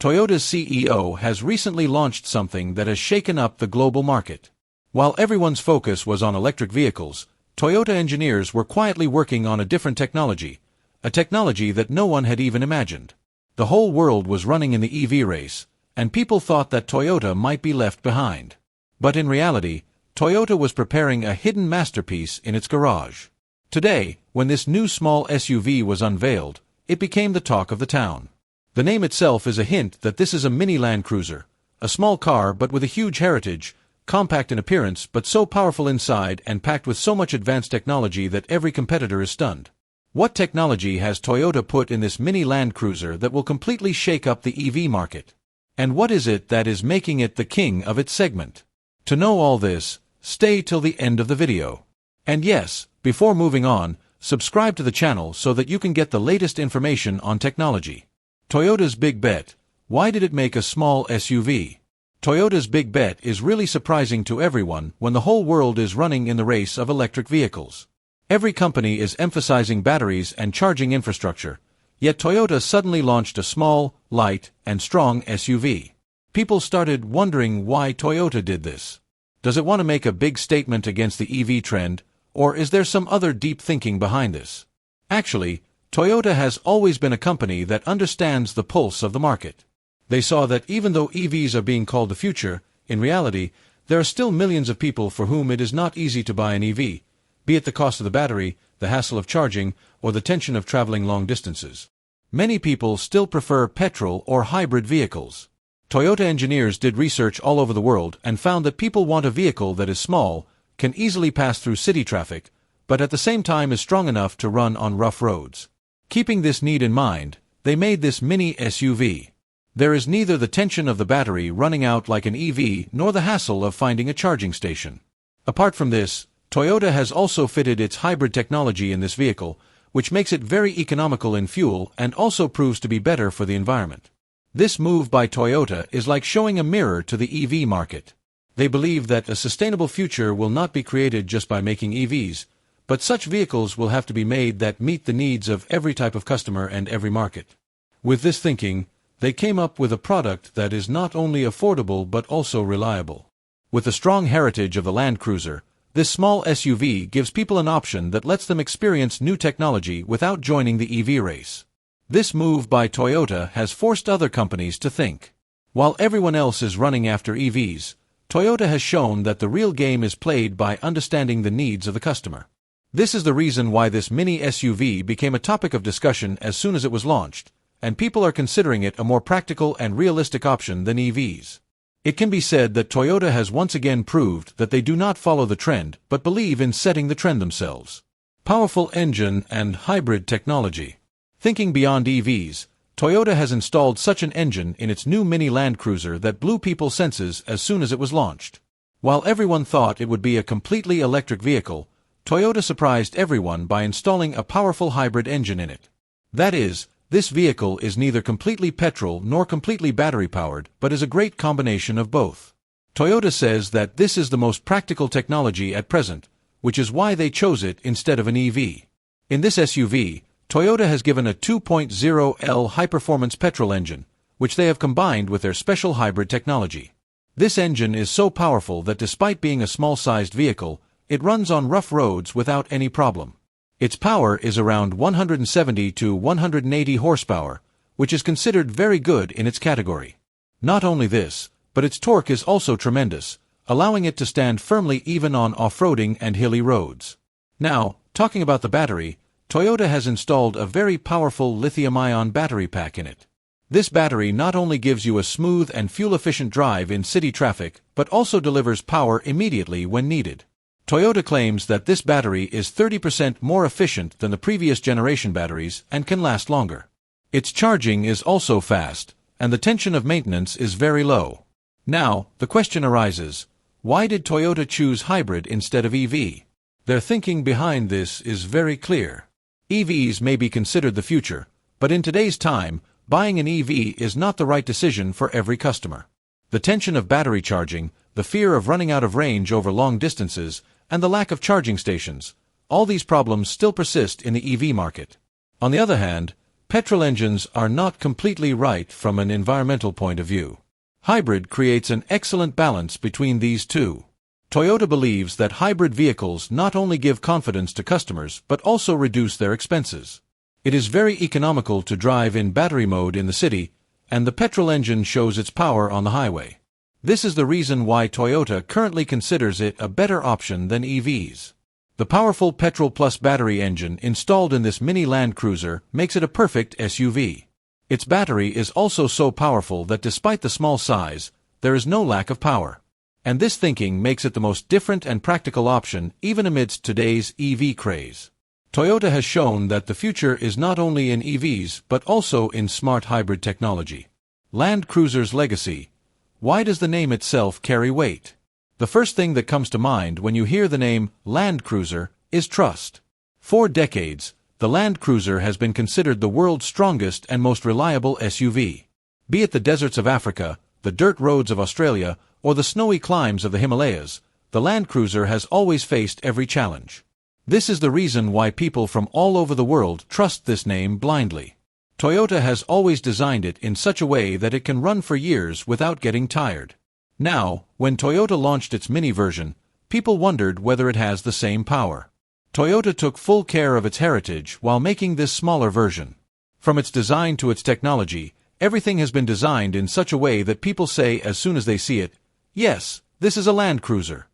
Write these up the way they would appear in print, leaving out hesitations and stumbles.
Toyota's CEO has recently launched something that has shaken up the global market. While everyone's focus was on electric vehicles, Toyota engineers were quietly working on a different technology, a technology that no one had even imagined. The whole world was running in the EV race, and people thought that Toyota might be left behind. But in reality, Toyota was preparing a hidden masterpiece in its garage. Today, when this new small SUV was unveiled, it became the talk of the town. The name itself is a hint that this is a mini Land Cruiser, a small car but with a huge heritage, compact in appearance but so powerful inside and packed with so much advanced technology that every competitor is stunned. What technology has Toyota put in this mini Land Cruiser that will completely shake up the EV market? And what is it that is making it the king of its segment? To know all this, stay till the end of the video. And yes, before moving on, subscribe to the channel so that you can get the latest information on technology. Toyota's big bet. Why did it make a small SUV? Toyota's big bet is really surprising to everyone when the whole world is running in the race of electric vehicles. Every company is emphasizing batteries and charging infrastructure, yet Toyota suddenly launched a small, light, and strong SUV. People started wondering why Toyota did this. Does it want to make a big statement against the EV trend, or is there some other deep thinking behind this? Actually, Toyota has always been a company that understands the pulse of the market. They saw that even though EVs are being called the future, in reality, there are still millions of people for whom it is not easy to buy an EV, be it the cost of the battery, the hassle of charging, or the tension of traveling long distances. Many people still prefer petrol or hybrid vehicles. Toyota engineers did research all over the world and found that people want a vehicle that is small, can easily pass through city traffic, but at the same time is strong enough to run on rough roads. Keeping this need in mind, they made this mini SUV. There is neither the tension of the battery running out like an EV nor the hassle of finding a charging station. Apart from this, Toyota has also fitted its hybrid technology in this vehicle, which makes it very economical in fuel and also proves to be better for the environment. This move by Toyota is like showing a mirror to the EV market. They believe that a sustainable future will not be created just by making EVs, but such vehicles will have to be made that meet the needs of every type of customer and every market. With this thinking, they came up with a product that is not only affordable but also reliable. With the strong heritage of the Land Cruiser, this small SUV gives people an option that lets them experience new technology without joining the EV race. This move by Toyota has forced other companies to think. While everyone else is running after EVs, Toyota has shown that the real game is played by understanding the needs of the customer. This is the reason why this mini SUV became a topic of discussion as soon as it was launched, and people are considering it a more practical and realistic option than EVs. It can be said that Toyota has once again proved that they do not follow the trend but believe in setting the trend themselves. Powerful engine and hybrid technology. Thinking beyond EVs, Toyota has installed such an engine in its new mini Land Cruiser that blew people's senses as soon as it was launched. While everyone thought it would be a completely electric vehicle, Toyota surprised everyone by installing a powerful hybrid engine in it. That is, this vehicle is neither completely petrol nor completely battery-powered, but is a great combination of both. Toyota says that this is the most practical technology at present, which is why they chose it instead of an EV. In this SUV, Toyota has given a 2.0L high-performance petrol engine, which they have combined with their special hybrid technology. This engine is so powerful that despite being a small-sized vehicle, it runs on rough roads without any problem. Its power is around 170 to 180 horsepower, which is considered very good in its category. Not only this, but its torque is also tremendous, allowing it to stand firmly even on off-roading and hilly roads. Now, talking about the battery, Toyota has installed a very powerful lithium-ion battery pack in it. This battery not only gives you a smooth and fuel-efficient drive in city traffic, but also delivers power immediately when needed. Toyota claims that this battery is 30% more efficient than the previous generation batteries and can last longer. Its charging is also fast, and the tension of maintenance is very low. Now, the question arises, why did Toyota choose hybrid instead of EV? Their thinking behind this is very clear. EVs may be considered the future, but in today's time, buying an EV is not the right decision for every customer. The tension of battery charging, the fear of running out of range over long distances, and the lack of charging stations, all these problems still persist in the EV market. On the other hand, Petrol engines are not completely right from an environmental point of view. Hybrid creates an excellent balance between these two. Toyota believes that hybrid vehicles not only give confidence to customers but also reduce their expenses. It is very economical to drive in battery mode in the city, and the petrol engine shows its power on the highway. This is the reason why Toyota currently considers it a better option than EVs. The powerful petrol plus battery engine installed in this mini Land Cruiser makes it a perfect SUV. Its battery is also so powerful that despite the small size, there is no lack of power. And this thinking makes it the most different and practical option even amidst today's EV craze. Toyota has shown that the future is not only in EVs but also in smart hybrid technology. Land Cruiser's legacy. Why does the name itself carry weight? The first thing that comes to mind when you hear the name Land Cruiser is trust. For decades, the Land Cruiser has been considered the world's strongest and most reliable SUV. Be it the deserts of Africa, the dirt roads of Australia, or the snowy climbs of the Himalayas, the Land Cruiser has always faced every challenge. This is the reason why people from all over the world trust this name blindly. Toyota has always designed it in such a way that it can run for years without getting tired. Now, when Toyota launched its mini version, people wondered whether it has the same power. Toyota took full care of its heritage while making this smaller version. From its design to its technology, everything has been designed in such a way that people say as soon as they see it, "Yes, this is a Land Cruiser."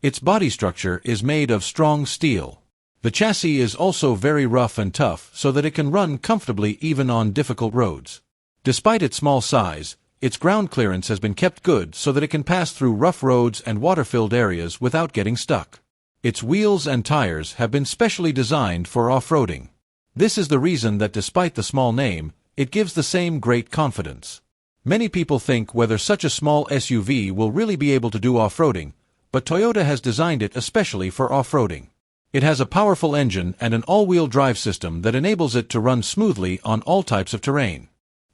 Its body structure is made of strong steel. The chassis is also very rough and tough so that it can run comfortably even on difficult roads. Despite its small size, its ground clearance has been kept good so that it can pass through rough roads and water-filled areas without getting stuck. Its wheels and tires have been specially designed for off-roading. This is the reason that despite the small name, it gives the same great confidence. Many people think whether such a small SUV will really be able to do off-roading, but Toyota has designed it especially for off-roading. It has a powerful engine and an all-wheel drive system that enables it to run smoothly on all types of terrain.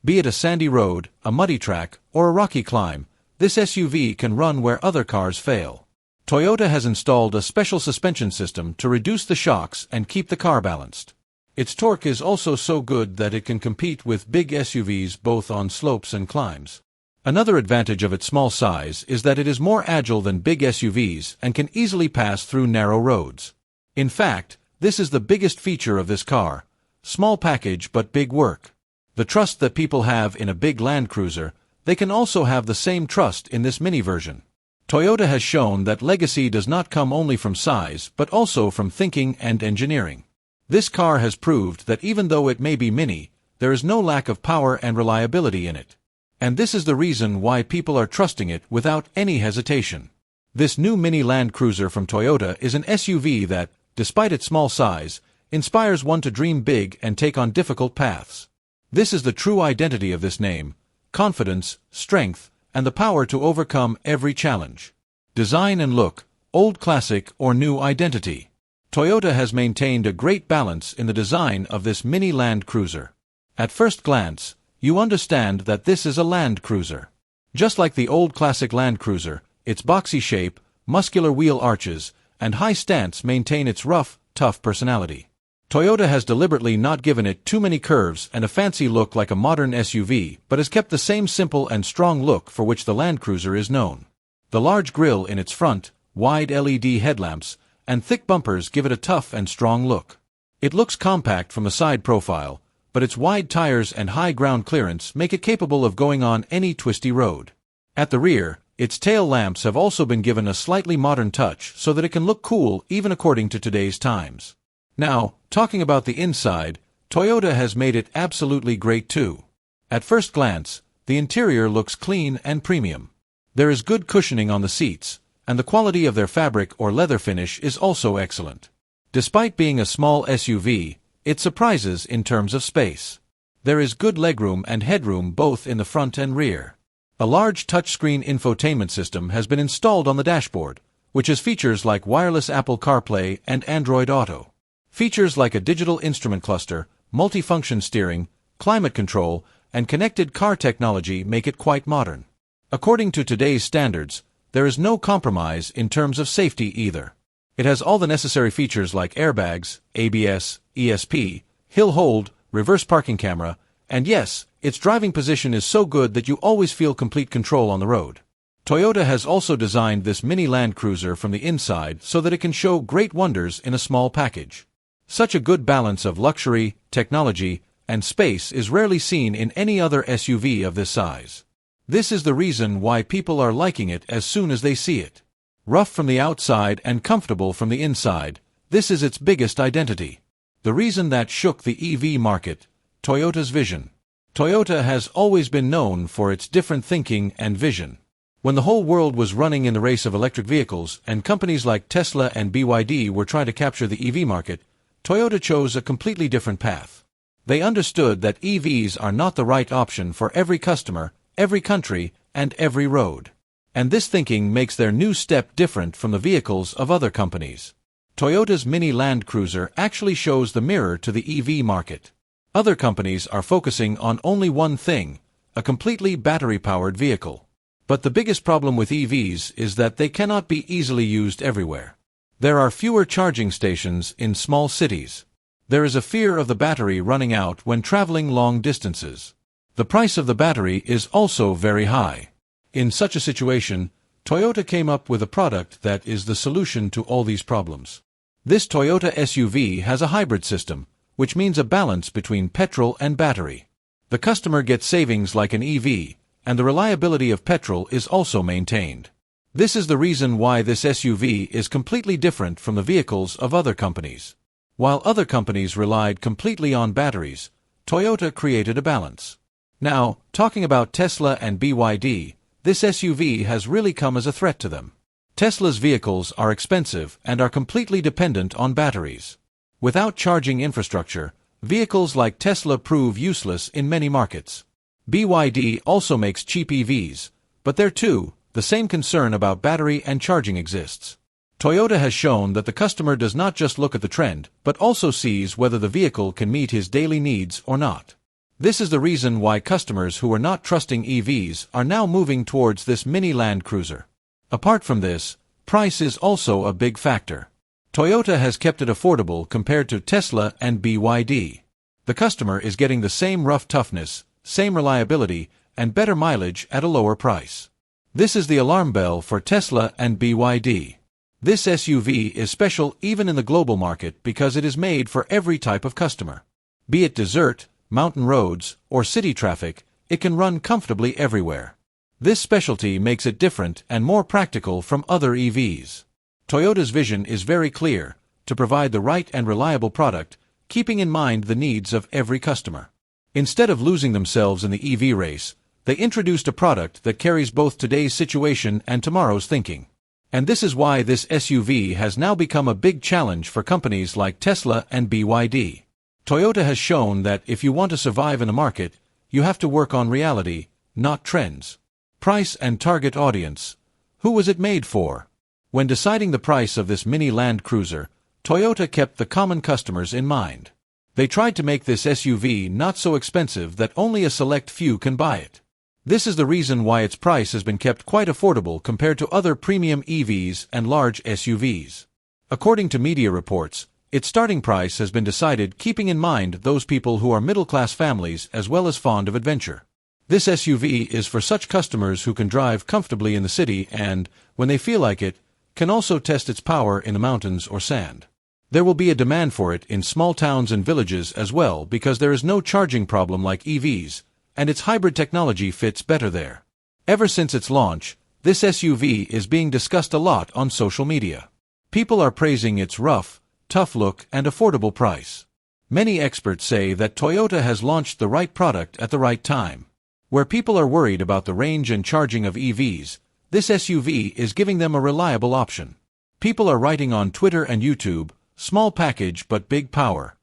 Be it a sandy road, a muddy track, or a rocky climb, this SUV can run where other cars fail. Toyota has installed a special suspension system to reduce the shocks and keep the car balanced. Its torque is also so good that it can compete with big SUVs both on slopes and climbs. Another advantage of its small size is that it is more agile than big SUVs and can easily pass through narrow roads. In fact, this is the biggest feature of this car. Small package but big work. The trust that people have in a big Land Cruiser, they can also have the same trust in this mini version. Toyota has shown that legacy does not come only from size but also from thinking and engineering. This car has proved that even though it may be mini, there is no lack of power and reliability in it. And this is the reason why people are trusting it without any hesitation. This new mini Land Cruiser from Toyota is an SUV that, despite its small size, inspires one to dream big and take on difficult paths. This is the true identity of this name: confidence, strength, and the power to overcome every challenge. Design and look, old classic or new identity. Toyota has maintained a great balance in the design of this mini Land Cruiser. At first glance, you understand that this is a Land Cruiser. Just like the old classic Land Cruiser, its boxy shape, muscular wheel arches, and high stance maintain its rough, tough personality. Toyota has deliberately not given it too many curves and a fancy look like a modern SUV, but has kept the same simple and strong look for which the Land Cruiser is known. The large grille in its front, wide LED headlamps, and thick bumpers give it a tough and strong look. It looks compact from the side profile, but its wide tires and high ground clearance make it capable of going on any twisty road. At the rear, its tail lamps have also been given a slightly modern touch so that it can look cool even according to today's times. Now, talking about the inside, Toyota has made it absolutely great too. At first glance, the interior looks clean and premium. There is good cushioning on the seats, and the quality of their fabric or leather finish is also excellent. Despite being a small SUV, it surprises in terms of space. There is good legroom and headroom both in the front and rear. A large touchscreen infotainment system has been installed on the dashboard, which has features like wireless Apple CarPlay and Android Auto. Features like a digital instrument cluster, multifunction steering, climate control, and connected car technology make it quite modern. According to today's standards, there is no compromise in terms of safety either. It has all the necessary features like airbags, ABS, ESP, hill hold, reverse parking camera, and yes, its driving position is so good that you always feel complete control on the road. Toyota has also designed this mini Land Cruiser from the inside so that it can show great wonders in a small package. Such a good balance of luxury, technology, and space is rarely seen in any other SUV of this size. This is the reason why people are liking it as soon as they see it. Rough from the outside and comfortable from the inside, this is its biggest identity. The reason that shook the EV market, Toyota's vision. Toyota has always been known for its different thinking and vision. When the whole world was running in the race of electric vehicles and companies like Tesla and BYD were trying to capture the EV market, Toyota chose a completely different path. They understood that EVs are not the right option for every customer, every country, and every road. And this thinking makes their new step different from the vehicles of other companies. Toyota's mini Land Cruiser actually shows the mirror to the EV market. Other companies are focusing on only one thing, a completely battery-powered vehicle. But the biggest problem with EVs is that they cannot be easily used everywhere. There are fewer charging stations in small cities. There is a fear of the battery running out when traveling long distances. The price of the battery is also very high. In such a situation, Toyota came up with a product that is the solution to all these problems. This Toyota SUV has a hybrid system, which means a balance between petrol and battery. The customer gets savings like an EV, and the reliability of petrol is also maintained. This is the reason why this SUV is completely different from the vehicles of other companies. While other companies relied completely on batteries, Toyota created a balance. Now, talking about Tesla and BYD, this SUV has really come as a threat to them. Tesla's vehicles are expensive and are completely dependent on batteries. Without charging infrastructure, vehicles like Tesla prove useless in many markets. BYD also makes cheap EVs, but there too, the same concern about battery and charging exists. Toyota has shown that the customer does not just look at the trend, but also sees whether the vehicle can meet his daily needs or not. This is the reason why customers who are not trusting EVs are now moving towards this mini Land Cruiser. Apart from this, price is also a big factor. Toyota has kept it affordable compared to Tesla and BYD. The customer is getting the same rough toughness, same reliability, and better mileage at a lower price. This is the alarm bell for Tesla and BYD. This SUV is special even in the global market because it is made for every type of customer. Be it desert, mountain roads, or city traffic, it can run comfortably everywhere. This specialty makes it different and more practical from other EVs. Toyota's vision is very clear, to provide the right and reliable product, keeping in mind the needs of every customer. Instead of losing themselves in the EV race, they introduced a product that carries both today's situation and tomorrow's thinking. And this is why this SUV has now become a big challenge for companies like Tesla and BYD. Toyota has shown that if you want to survive in the market, you have to work on reality, not trends. Price and target audience. Who was it made for? When deciding the price of this mini Land Cruiser, Toyota kept the common customers in mind. They tried to make this SUV not so expensive that only a select few can buy it. This is the reason why its price has been kept quite affordable compared to other premium EVs and large SUVs. According to media reports, its starting price has been decided keeping in mind those people who are middle-class families as well as fond of adventure. This SUV is for such customers who can drive comfortably in the city and, when they feel like it, can also test its power in the mountains or sand. There will be a demand for it in small towns and villages as well because there is no charging problem like EVs, and its hybrid technology fits better there. Ever since its launch, this SUV is being discussed a lot on social media. People are praising its rough, tough look and affordable price. Many experts say that Toyota has launched the right product at the right time. Where people are worried about the range and charging of EVs, this SUV is giving them a reliable option. People are writing on Twitter and YouTube, small package but big power.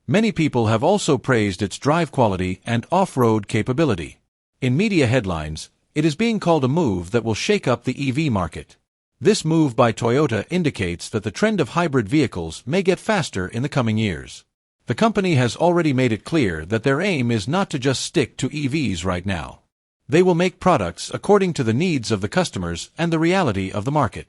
Many people have also praised its drive quality and off-road capability. In media headlines, it is being called a move that will shake up the EV market. This move by Toyota indicates that the trend of hybrid vehicles may get faster in the coming years. The company has already made it clear that their aim is not to just stick to EVs right now. They will make products according to the needs of the customers and the reality of the market.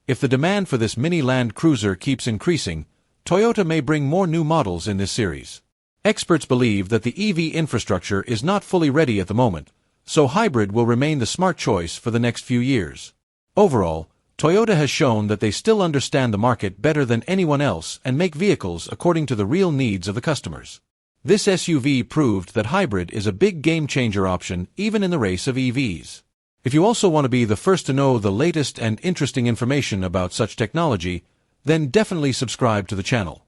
If the demand for this mini Land Cruiser keeps increasing, Toyota may bring more new models in this series. Experts believe that the EV infrastructure is not fully ready at the moment, so hybrid will remain the smart choice for the next few years. Overall, Toyota has shown that they still understand the market better than anyone else and make vehicles according to the real needs of the customers. This SUV proved that hybrid is a big game-changer option even in the race of EVs. If you also want to be the first to know the latest and interesting information about such technology, then definitely subscribe to the channel.